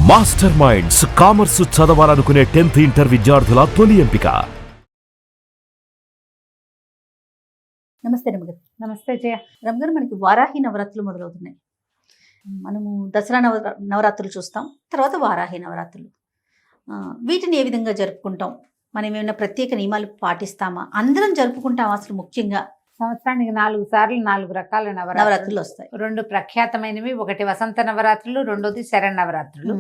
Master minds commerce చదవాలనుకునే 10th inter విద్యార్థుల తొలి ఎంపిక. నమస్తే రమగారు. నమస్తే జయ. రమగారు, మనకి వారాహి నవరాత్రులు మొదలవుతున్నాయి. మనము దసరా నవరాత్రులు చూస్తాం, తర్వాత వారాహి నవరాత్రులు. వీటిని ఏ విధంగా జరుపుకుంటాం? మనం ఏమైనా ప్రత్యేక నియమాలు పాటిస్తామా? అందరం జరుపుకుంటాం? అసలు ముఖ్యంగా సంవత్సరానికి 4 సార్లు 4 రకాల నవరాత్రులు వస్తాయి. 2 ప్రఖ్యాతమైనవి, ఒకటి వసంత నవరాత్రులు, రెండోది శరన్నవరాత్రులు.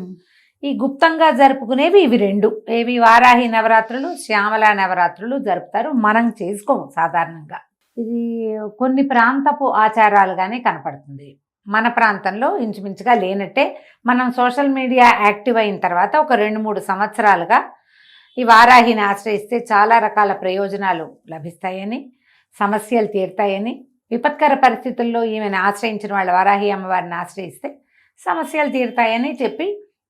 ఈ గుప్తంగా జరుపుకునేవి ఇవి 2. ఏవి? వారాహి నవరాత్రులు, శ్యామల నవరాత్రులు జరుపుతారు. మనం చేసుకోము సాధారణంగా. ఇది కొన్ని ప్రాంతపు ఆచారాలుగానే కనపడుతుంది. మన ప్రాంతంలో ఇంచుమించుగా లేనట్టే. మనం సోషల్ మీడియా యాక్టివ్ అయిన తర్వాత ఒక 2-3 సంవత్సరాలుగా ఈ వారాహిని ఆశ్రయిస్తే చాలా రకాల ప్రయోజనాలు లభిస్తాయని, సమస్యలు తీరుతాయని, విపత్కర పరిస్థితుల్లో ఈమెను ఆశ్రయించిన వాళ్ళ వారాహి అమ్మవారిని ఆశ్రయిస్తే సమస్యలు తీరుతాయని చెప్పి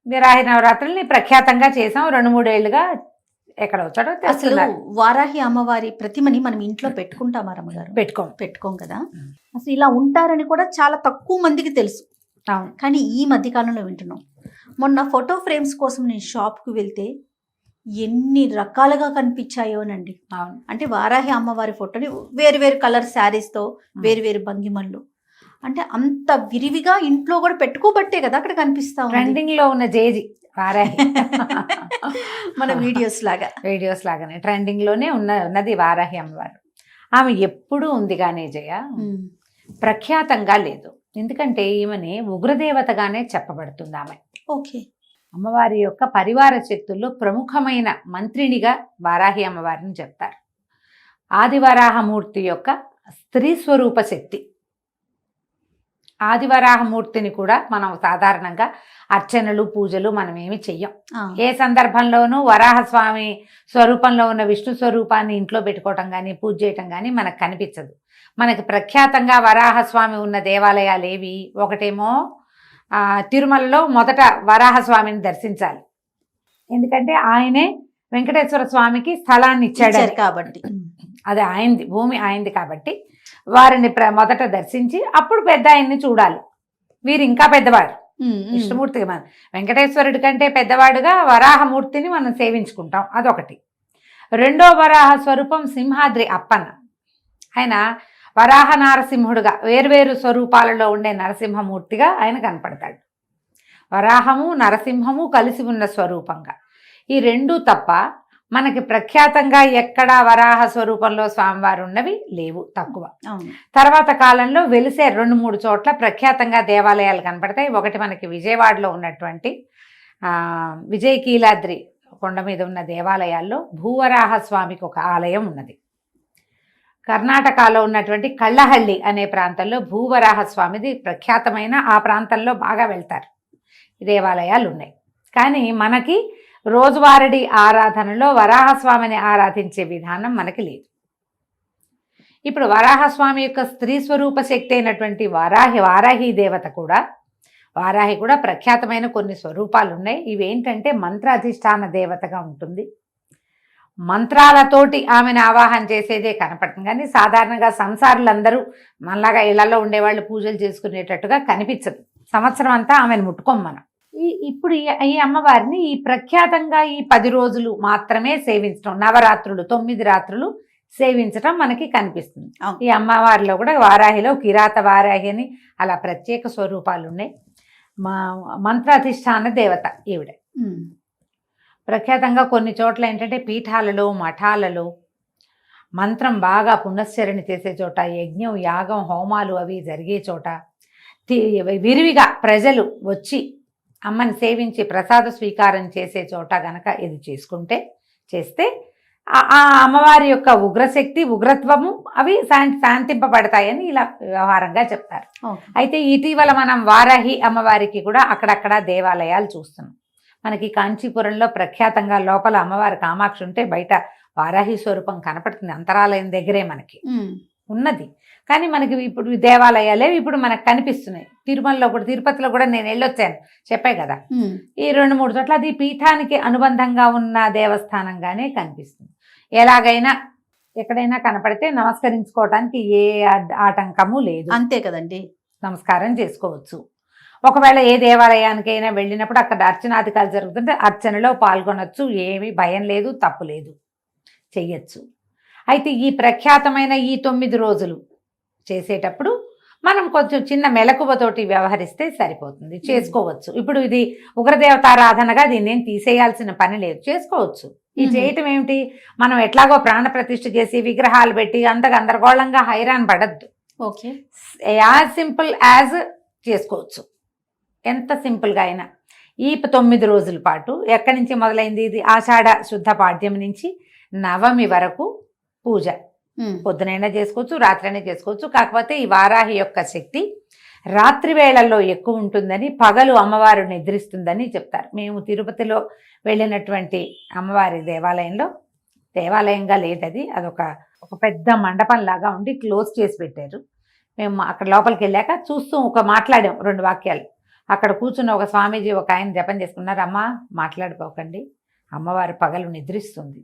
వారాహి నవరాత్రుల్ని ప్రఖ్యాతంగా చేసాం. 2-3 ఏళ్లుగా ఎక్కడ వచ్చాడో అసలు వారాహి అమ్మవారి ప్రతిమని మనం ఇంట్లో పెట్టుకుంటామా రమ్మగారు? పెట్టుకోం కదా. అసలు ఇలా ఉంటారని కూడా చాలా తక్కువ మందికి తెలుసు. అవును. కానీ ఈ మధ్యకాలంలో వింటున్నాం. మొన్న ఫోటో ఫ్రేమ్స్ కోసం నేను షాప్కి వెళ్తే ఎన్ని రకాలుగా కనిపించాయోనండి. అవును. అంటే వారాహి అమ్మవారి ఫోటోని వేరు వేరు కలర్ శారీస్తో, వేరు వేరు భంగిమల్లో, అంటే అంత విరివిగా ఇంట్లో కూడా పెట్టుకోబట్టే కదా అక్కడ కనిపిస్తాం. ట్రెండింగ్ లో ఉన్న జేజీ వారాహి మన వీడియోస్ లాగానే ట్రెండింగ్ లోనే ఉన్నది వారాహి అమ్మవారు. ఆమె ఎప్పుడూ ఉంది కానీ జయ, ప్రఖ్యాతంగా లేదు. ఎందుకంటే ఈమెని ఉగ్రదేవతగానే చెప్పబడుతుంది ఆమె. ఓకే. అమ్మవారి యొక్క పరివార శక్తుల్లో ప్రముఖమైన మంత్రినిగా వారాహి అమ్మవారిని చెప్తారు. ఆదివరాహమూర్తి యొక్క స్త్రీ స్వరూప శక్తి. ఆదివరాహమూర్తిని కూడా మనం సాధారణంగా అర్చనలు, పూజలు మనం ఏమి చెయ్యం. ఏ సందర్భంలోనూ వరాహస్వామి స్వరూపంలో ఉన్న విష్ణు స్వరూపాన్ని ఇంట్లో పెట్టుకోవటం కానీ, పూజ చేయటం కానీ మనకు కనిపించదు. మనకి ప్రఖ్యాతంగా వరాహస్వామి ఉన్న దేవాలయాలు ఏవి? ఒకటేమో తిరుమలలో మొదట వరాహస్వామిని దర్శించాలి. ఎందుకంటే ఆయనే వెంకటేశ్వర స్వామికి స్థలాన్ని ఇచ్చాడు కాబట్టి, అది ఆయనది, భూమి ఆయనది కాబట్టి వారిని మొదట దర్శించి అప్పుడు పెద్ద ఆయన్ని చూడాలి. వీరు ఇంకా పెద్దవాడు, విష్ణుమూర్తికి. మనం వెంకటేశ్వరుడి కంటే పెద్దవాడుగా వరాహమూర్తిని మనం సేవించుకుంటాం. అదొకటి. రెండో వరాహ స్వరూపం సింహాద్రి అప్పన్న. ఆయన వరాహ నారసింహుడుగా వేర్వేరు స్వరూపాలలో ఉండే నరసింహమూర్తిగా ఆయన కనపడతాడు. వరాహము నరసింహము కలిసి ఉన్న స్వరూపంగా. ఈ 2 తప్ప మనకి ప్రఖ్యాతంగా ఎక్కడా వరాహ స్వరూపంలో స్వామివారు ఉన్నవి లేవు, తక్కువ. తర్వాత కాలంలో వెలిసే 2-3 చోట్ల ప్రఖ్యాతంగా దేవాలయాలు కనపడతాయి. ఒకటి మనకి విజయవాడలో ఉన్నటువంటి విజయకీలాద్రి కొండ మీద ఉన్న దేవాలయాల్లో భూవరాహ స్వామికి ఒక ఆలయం ఉన్నది. కర్ణాటకలో ఉన్నటువంటి కళ్ళహల్లి అనే ప్రాంతంలో భూవరాహ స్వామిది ప్రఖ్యాతమైన, ఆ ప్రాంతంలో బాగా వెళ్తారు. దేవాలయాలు ఉన్నాయి. కానీ మనకి రోజువారీ ఆరాధనలో వరాహస్వామిని ఆరాధించే విధానం మనకి లేదు. ఇప్పుడు వరాహస్వామి యొక్క స్త్రీ స్వరూప శక్తి అయినటువంటి వారాహి దేవత కూడా, వారాహి కూడా ప్రఖ్యాతమైన కొన్ని స్వరూపాలు ఉన్నాయి. ఇవేంటంటే మంత్రాధిష్టాన దేవతగా ఉంటుంది. మంత్రాలతోటి ఆమెను ఆవాహన చేసేదే కనపడుతుంది. కానీ సాధారణంగా సంసారులందరూ మనలాగా ఇళ్లలో ఉండేవాళ్ళు పూజలు చేసుకునేటట్టుగా కనిపించదు. సంవత్సరం అంతా ఆమెను ముట్టుకోం మనం. ఇప్పుడు ఈ అమ్మవారిని ఈ ప్రఖ్యాతంగా ఈ 10 రోజులు మాత్రమే సేవించడం, నవరాత్రులు 9 రాత్రులు సేవించడం మనకి kaniపిస్తుంది. ఈ అమ్మవారిలో కూడా వారాహిలో కిరాత వారాహి అని అలా ప్రత్యేక స్వరూపాలు ఉన్నాయి. మంత్రాధిష్టాన దేవత ఈవిడ. ప్రఖ్యాతంగా కొన్ని చోట్ల ఏంటంటే పీఠాలలో, మఠాలలో మంత్రం బాగా పునశ్చరణ చేసే చోట, యజ్ఞం, యాగం, హోమాలు అవి జరిగే చోట విరివిగా ప్రజలు వచ్చి అమ్మని సేవించి ప్రసాద స్వీకారం చేసే చోట గనక ఇది చేస్తే ఆ అమ్మవారి యొక్క ఉగ్రశక్తి, ఉగ్రత్వము అవి శాంతింపబడతాయని ఇలా వ్యవహారంగా చెప్తారు. అయితే ఇటీవల మనం వారాహి అమ్మవారికి కూడా అక్కడక్కడ దేవాలయాలు చూస్తున్నాం. మనకి కాంచీపురంలో ప్రఖ్యాతంగా లోపల అమ్మవారి కామాక్షి ఉంటే బయట వారాహి స్వరూపం కనపడుతుంది. అంతరాలయం దగ్గరే మనకి ఉన్నది. కానీ మనకి ఇప్పుడు దేవాలయాలే ఇప్పుడు మనకు కనిపిస్తున్నాయి. తిరుమలలో కూడా, తిరుపతిలో కూడా నేను వెళ్ళొచ్చాను, చెప్పాయి కదా. ఈ 2-3 చోట్ల అది పీఠానికి అనుబంధంగా ఉన్న దేవస్థానంగానే కనిపిస్తుంది. ఎలాగైనా ఎక్కడైనా కనపడితే నమస్కరించుకోవటానికి ఏ ఆటంకము లేదు. అంతే కదండి, నమస్కారం చేసుకోవచ్చు. ఒకవేళ ఏ దేవాలయానికైనా వెళ్ళినప్పుడు అక్కడ అర్చనాధికారులు జరుగుతుంటే అర్చనలో పాల్గొనొచ్చు, ఏమీ భయం లేదు, తప్పు లేదు, చెయ్యొచ్చు. అయితే ఈ ప్రఖ్యాతమైన ఈ 9 రోజులు చేసేటప్పుడు మనం కొంచెం చిన్న మెలకువతోటి వ్యవహరిస్తే సరిపోతుంది, చేసుకోవచ్చు. ఇప్పుడు ఇది ఉగ్రదేవతారాధనగా దీన్ని ఏం తీసేయాల్సిన పని లేదు, చేసుకోవచ్చు. ఈ చేయటం ఏమిటి, మనం ఎట్లాగో ప్రాణ ప్రతిష్ఠ చేసి విగ్రహాలు పెట్టి అంత గందరగోళంగా హైరాన్ పడద్దు. ఓకే, యాజ్ సింపుల్ యాజ్ చేసుకోవచ్చు, ఎంత సింపుల్గా అయినా. ఈ 9 రోజుల పాటు ఎక్కడి నుంచి మొదలైంది, ఇది ఆషాఢ శుద్ధ పాడ్యం నుంచి నవమి వరకు పూజ. పొద్దునైనా చేసుకోవచ్చు, రాత్రైనా చేసుకోవచ్చు. కాకపోతే ఈ వారాహి యొక్క శక్తి రాత్రి వేళల్లో ఎక్కువ ఉంటుందని, పగలు అమ్మవారు నిద్రిస్తుందని చెప్తారు. మేము తిరుపతిలో వెళ్ళినటువంటి అమ్మవారి దేవాలయంగా లేదది, అదొక పెద్ద మండపం లాగా ఉండి క్లోజ్ చేసి పెట్టారు. మేము అక్కడ లోపలికి వెళ్ళాక చూస్తూ మాట్లాడాం 2 వాక్యాలు. అక్కడ కూర్చున్న ఒక స్వామీజీ ఒక ఆయన జపం చేసుకున్నారు. అమ్మ మాట్లాడిపోకండి, అమ్మవారు పగలు నిద్రిస్తుంది,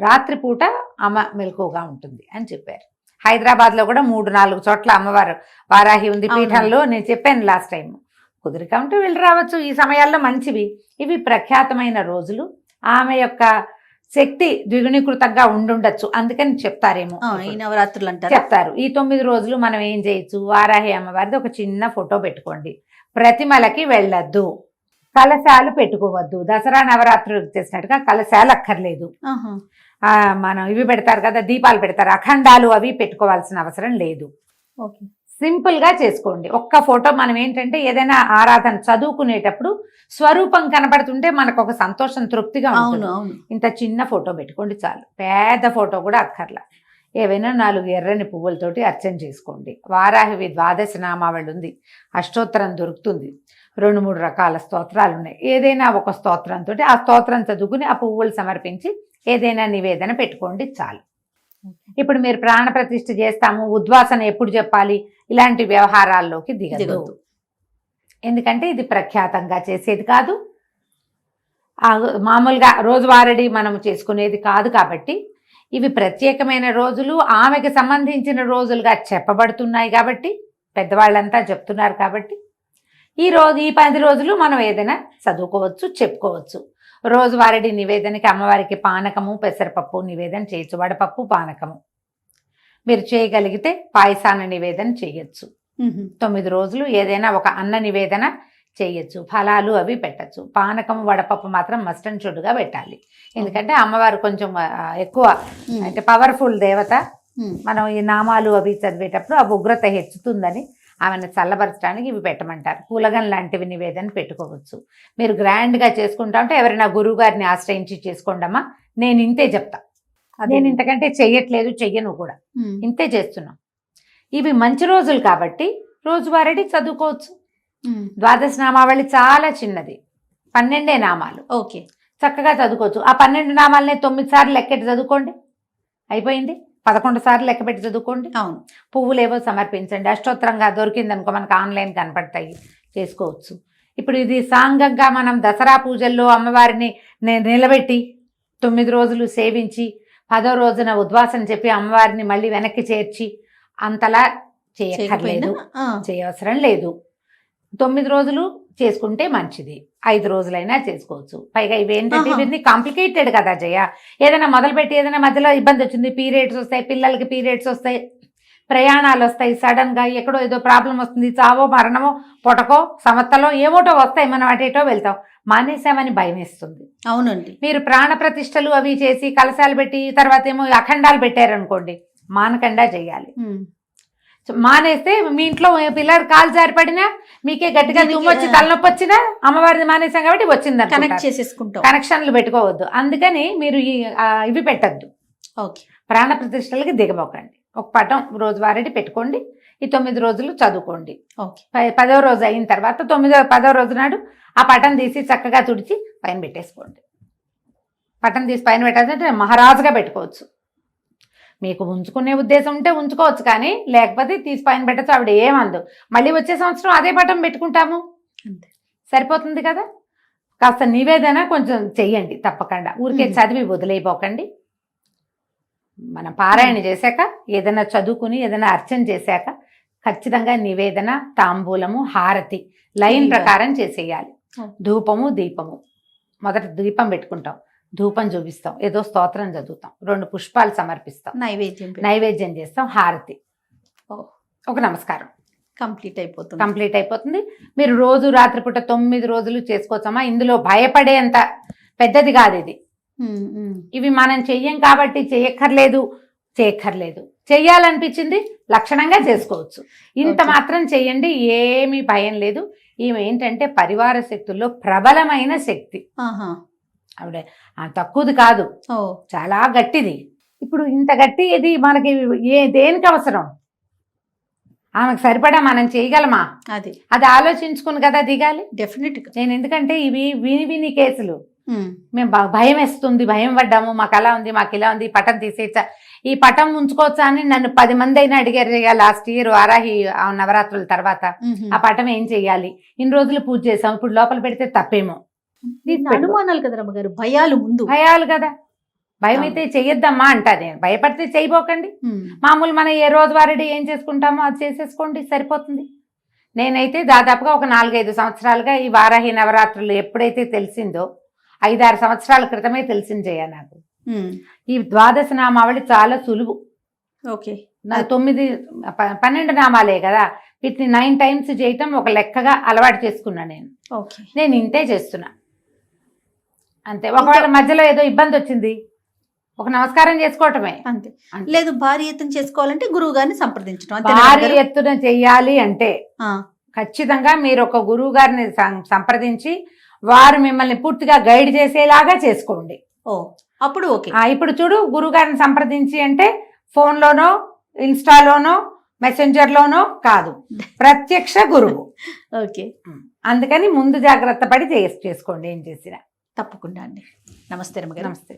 రాత్రిపూట అమ్మ మెలకువగా ఉంటుంది అని చెప్పారు. హైదరాబాద్లో కూడా 3-4 చోట్ల అమ్మవారు వారాహి ఉంది పీఠంలో. నేను చెప్పాను లాస్ట్ టైం, కుదిరిక ఉంటే వెళ్ళి రావచ్చు. ఈ సమయాల్లో మంచివి. ఇవి ప్రఖ్యాతమైన రోజులు. ఆమె యొక్క శక్తి ద్విగుణీకృతంగా ఉండుండొచ్చు, అందుకని చెప్తారేమో ఈ నవరాత్రులు అంటారు. చెప్తారు. ఈ 9 రోజులు మనం ఏం చేయొచ్చు, వారాహి అమ్మవారిది ఒక చిన్న ఫోటో పెట్టుకోండి. ప్రతిమలకి వెళ్ళొద్దు, కలశాలు పెట్టుకోవద్దు. దసరా నవరాత్రులు చేసినట్టుగా కలశాలు అక్కర్లేదు. మనం ఇవి పెడతారు కదా, దీపాలు పెడతారు, అఖండాలు అవి పెట్టుకోవాల్సిన అవసరం లేదు. ఓకే, సింపుల్గా చేసుకోండి. ఒక్క ఫోటో. మనం ఏంటంటే ఏదైనా ఆరాధన చదువుకునేటప్పుడు స్వరూపం కనపడుతుంటే మనకు ఒక సంతోషం, తృప్తిగా ఉంటుంది. ఇంత చిన్న ఫోటో పెట్టుకోండి చాలు, పెద్ద ఫోటో కూడా అక్కర్లా. ఏవైనా 4 ఎర్రని పువ్వులతోటి అర్చన చేసుకోండి. వారాహివి 12 నామావళి ఉంది, అష్టోత్తరం దొరుకుతుంది, 2-3 రకాల స్తోత్రాలు ఉన్నాయి. ఏదైనా ఒక స్తోత్రంతో ఆ స్తోత్రం చదువుకుని ఆ పువ్వులు సమర్పించి ఏదైనా నివేదన పెట్టుకోండి చాలు. ఇప్పుడు మీరు ప్రాణ ప్రతిష్ఠ చేస్తాము, ఉద్వాసన ఎప్పుడు చెప్పాలి, ఇలాంటి వ్యవహారాల్లోకి దిగదు. ఎందుకంటే ఇది ప్రఖ్యాతంగా చేసేది కాదు, మామూలుగా రోజువారీ మనం చేసుకునేది కాదు. కాబట్టి ఇవి ప్రత్యేకమైన రోజులు, ఆమెకి సంబంధించిన రోజులుగా చెప్పబడుతున్నాయి. కాబట్టి పెద్దవాళ్ళంతా చెప్తున్నారు. కాబట్టి ఈ 10 రోజులు మనం ఏదైనా చదువుకోవచ్చు, చెప్పుకోవచ్చు. రోజువారీ నివేదనకి అమ్మవారికి పానకము, పెసరపప్పు నివేదన చేయొచ్చు, వడపప్పు, పానకము. మీరు చేయగలిగితే పాయసాన నివేదన చేయొచ్చు. 9 రోజులు ఏదైనా ఒక అన్న నివేదన చేయొచ్చు, ఫలాలు అవి పెట్టచ్చు. పానకము, వడపప్పు మాత్రం మస్ట్ అండ్ షుడ్గా పెట్టాలి. ఎందుకంటే అమ్మవారు కొంచెం ఎక్కువ అంటే పవర్ఫుల్ దేవత. మనం ఈ నామాలు అవి చదివేటప్పుడు ఆ ఉగ్రత హెచ్చుతుందని ఆమెను చల్లబరచడానికి ఇవి పెట్టమంటారు. పూలగన్ లాంటివి నివేదన పెట్టుకోవచ్చు. మీరు గ్రాండ్గా చేసుకుంటా ఉంటే ఎవరైనా గురువు గారిని ఆశ్రయించి చేసుకోండమ్మా, నేను ఇంతే చెప్తా, నేను ఇంతకంటే చెయ్యట్లేదు, చెయ్యను కూడా, ఇంతే చేస్తున్నాం. ఇవి మంచి రోజులు కాబట్టి రోజువారీ చదువుకోవచ్చు. 12 నామావళి చాలా చిన్నది, 12 నామాలు. ఓకే, చక్కగా చదువుకోవచ్చు. ఆ 12 నామాలనే 9 సార్లు లెక్కెట్టి చదువుకోండి, అయిపోయింది. 11 సార్లు లెక్క పెట్టి చదువుకోండి. అవును, పువ్వులేవో సమర్పించండి. అష్టోత్తరంగా దొరికిందనుకో మనకు ఆన్లైన్ కనపడతాయి, చేసుకోవచ్చు. ఇప్పుడు ఇది సాంగంగా మనం దసరా పూజల్లో అమ్మవారిని నిలబెట్టి 9 రోజులు సేవించి 10వ రోజున ఉద్వాసన చెప్పి అమ్మవారిని మళ్ళీ వెనక్కి చేర్చి అంతలా చేయక్కర్లేదు, చేయవసరం లేదు. 9 రోజులు చేసుకుంటే మంచిది, 5 రోజులైనా చేసుకోవచ్చు. పైగా ఇవేంటంటే ఇవన్నీ కాంప్లికేటెడ్ కదా జయ. ఏదైనా మొదలుపెట్టి ఏదైనా మధ్యలో ఇబ్బంది వచ్చింది, పీరియడ్స్ వస్తాయి, పిల్లలకి పీరియడ్స్ వస్తాయి, ప్రయాణాలు వస్తాయి, సడన్గా ఎక్కడో ఏదో ప్రాబ్లం వస్తుంది, చావో మరణమో పొటకో సమత్తలో ఏమోటో వస్తాయి, మనం అటేటో వెళ్తాం, మానేసామని భయం వేస్తుంది. అవునండి. మీరు ప్రాణ ప్రతిష్టలు అవి చేసి కలశాలు పెట్టి తర్వాత ఏమో అఖండాలు పెట్టారనుకోండి, మానకుండా చేయాలి. మానేస్తే మీ ఇంట్లో పిల్లలు కాలు జారిపడినా, మీకే గట్టిగా దుమ్మొచ్చి తలనొప్పి వచ్చినా అమ్మవారిని మానేసాం కాబట్టి వచ్చింది, కనెక్ట్ చేసేసుకుంటాం. కనెక్షన్లు పెట్టుకోవద్దు. అందుకని మీరు ఇవి పెట్టద్దు, ఓకే, ప్రాణ ప్రతిష్టలకి దిగబోకండి. ఒక పటం రోజువారీ పెట్టుకోండి. ఈ 9 రోజులు చదువుకోండి. ఓకే, 10వ రోజు అయిన తర్వాత 10వ రోజు నాడు ఆ పటం తీసి చక్కగా తుడిచి పైన పెట్టేసుకోండి. పటం తీసి పైన పెట్టాలంటే మహారాజుగా పెట్టుకోవచ్చు. మీకు ఉంచుకునే ఉద్దేశం ఉంటే ఉంచుకోవచ్చు, కానీ లేకపోతే తీసి పైన పెట్టచ్చు, ఆవిడ ఏమందు. మళ్ళీ వచ్చే సంవత్సరం అదే పటం పెట్టుకుంటాము, అంతే, సరిపోతుంది కదా. కాస్త నివేదన కొంచెం చెయ్యండి తప్పకుండా, ఊరికే చదివి వదిలేయపోకండి. మనం పారాయణ చేశాక ఏదైనా చదువుకుని ఏదైనా అర్చన చేశాక ఖచ్చితంగా నివేదన, తాంబూలము, హారతి లైన్ ఇదిగా. ప్రకారం చేసేయాలి. ఓ. ధూపము, దీపము. మొదట దీపం పెట్టుకుంటాం, ధూపం చూపిస్తాం, ఏదో స్తోత్రం చదువుతాం, 2 పుష్పాలు సమర్పిస్తాం, నైవేద్యం చేస్తాం, హారతి, ఒక నమస్కారం, కంప్లీట్ అయిపోతుంది. కంప్లీట్ అయిపోతుంది. మీరు రోజు రాత్రిపూట 9 రోజులు చేసుకోవచ్చమ్మా. ఇందులో భయపడేంత పెద్దది కాదు ఇది. ఇవి మనం చెయ్యం కాబట్టి చేయక్కర్లేదు, చెయ్యాలనిపించింది లక్షణంగా చేసుకోవచ్చు. ఇంత Okay. మాత్రం చెయ్యండి, ఏమీ భయం లేదు. ఈమె ఏంటంటే పరివార శక్తుల్లో ప్రబలమైన శక్తి. ఆహా. ఆవిడ తక్కువది కాదు, ఓ. చాలా గట్టిది. ఇప్పుడు ఇంత గట్టి ఇది మనకి దేనికి అవసరం? ఆమెకు సరిపడా మనం చేయగలమా? అది ఆలోచించుకుని కదా దిగాలి. డెఫినెట్ గా. నేను ఎందుకంటే ఇవి విని కేసులు, మేము భయం వేస్తుంది, భయం పడ్డాము, మాకు అలా ఉంది, మాకు ఇలా ఉంది, ఈ పటం తీసేయచ్చా, ఈ పటం ఉంచుకోవచ్చా అని నన్ను 10 మంది అయినా అడిగారు. లాస్ట్ ఇయర్ వారాహి నవరాత్రుల తర్వాత ఆ పటం ఏం చెయ్యాలి, ఇన్ని రోజులు పూజ చేసాం, ఇప్పుడు లోపల పెడితే తప్పేమో. అనుమానాలు కదా రమ్మగారు, భయాలు ముందు. భయాలు కదా, భయం అయితే చెయ్యొద్దమ్మా అంటారు. భయపడితే చేయబోకండి. మామూలు మనం ఏ రోజు వారడి ఏం చేసుకుంటామో అది చేసేసుకోండి, సరిపోతుంది. నేనైతే దాదాపుగా ఒక 4-5 సంవత్సరాలుగా ఈ వారాహి నవరాత్రులు ఎప్పుడైతే తెలిసిందో, 5-6 సంవత్సరాల క్రితమే తెలిసింది జయ నాకు. ఈ ద్వాదశ నామావళి చాలా సులువు. ఓకే. 12 నామాలే కదా, వీటిని 9 టైమ్స్ చేయటం ఒక లెక్కగా అలవాటు చేసుకున్నా నేను. నేను ఇంతే చేస్తున్నా అంతే. ఒకవేళ మధ్యలో ఏదో ఇబ్బంది వచ్చింది, ఒక నమస్కారం చేసుకోవటమే అంతే. లేదు భారీ ఎత్తున చేసుకోవాలంటే గురువు గారిని సంప్రదించడం. భారీ ఎత్తున చెయ్యాలి అంటే ఖచ్చితంగా మీరు ఒక గురువు గారిని సంప్రదించి వారు మిమ్మల్ని పూర్తిగా గైడ్ చేసేలాగా చేసుకోండి. అప్పుడు ఓకే. ఇప్పుడు చూడు, గురువు గారిని సంప్రదించి అంటే ఫోన్లోనో, ఇన్స్టాలోనో, మెసెంజర్లోనో కాదు, ప్రత్యక్ష గురువు. ఓకే. అందుకని ముందు జాగ్రత్త పడి చేసుకోండి ఏం చేసినా. తప్పకుండా అండి. నమస్తే రమ్మగారు. నమస్తే.